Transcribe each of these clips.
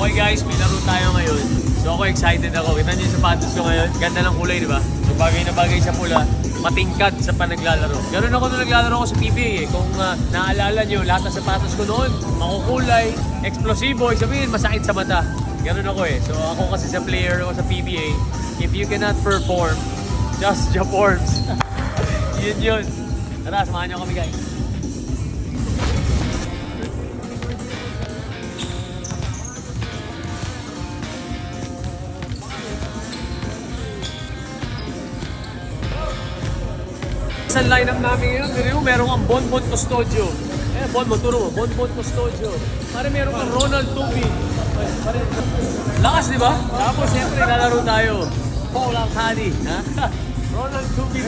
Okay guys, may laro tayo ngayon. So ako excited ako. Kita niyo yung sapatos ko ngayon. Ganda ng kulay, di ba? So bagay na bagay sa pula. Matingkad sa panaglalaro. Ganun ako nung naglalaro ako sa PBA eh. Kung naalala nyo, lahat ng sapatos ko noon, makukulay, eksplosibo, sabihin masakit sa mata. Ganun ako eh. So ako kasi sa player ako sa PBA, if you cannot perform, just your forms. Yun. Tara, samahan nyo kami guys. Sa lineup namin ngayon, meron kang Bonbon Custodio. Bonbon, turo mo. Bonbon Custodio. Pare meron kang Ronald Tubig. Lakas, di ba? Tapos siyempre, lalaro tayo. Paul Alcani. Ronald Tubig.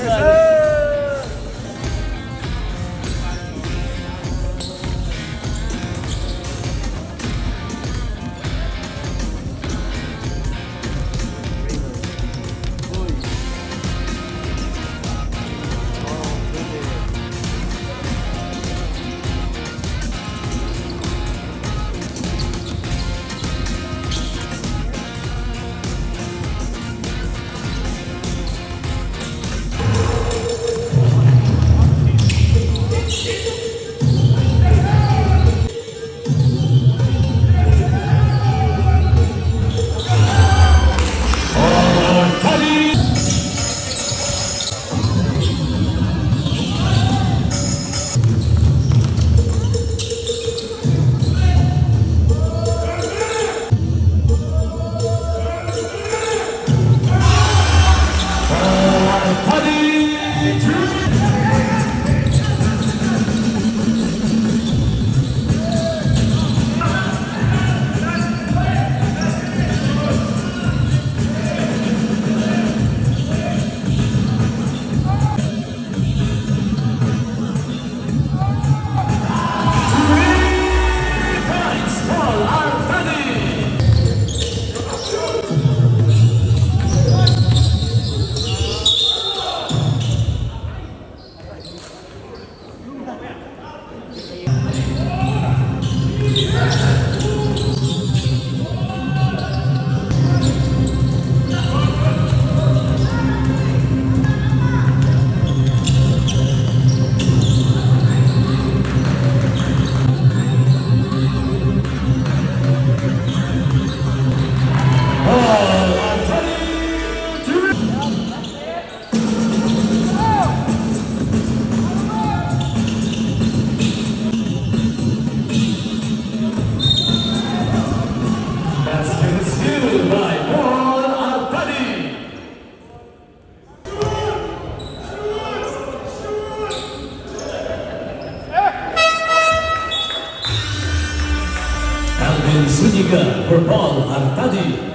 Alvin Zuniga for Paul Artadi.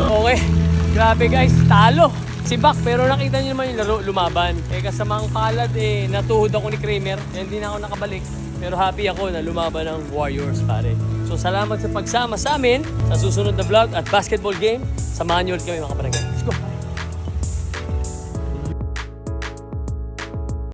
Okay, grabe guys, talo. Si Bak, pero nakita niyo naman yung laro, lumaban. Kasamang palad natuhod ako ni Kramer. Hindi na ako nakabalik. Pero happy ako na lumaban ng Warriors, pare. So salamat sa pagsama sa amin sa susunod na vlog at basketball game. Samahan niyo ulit kami mga kabarangay.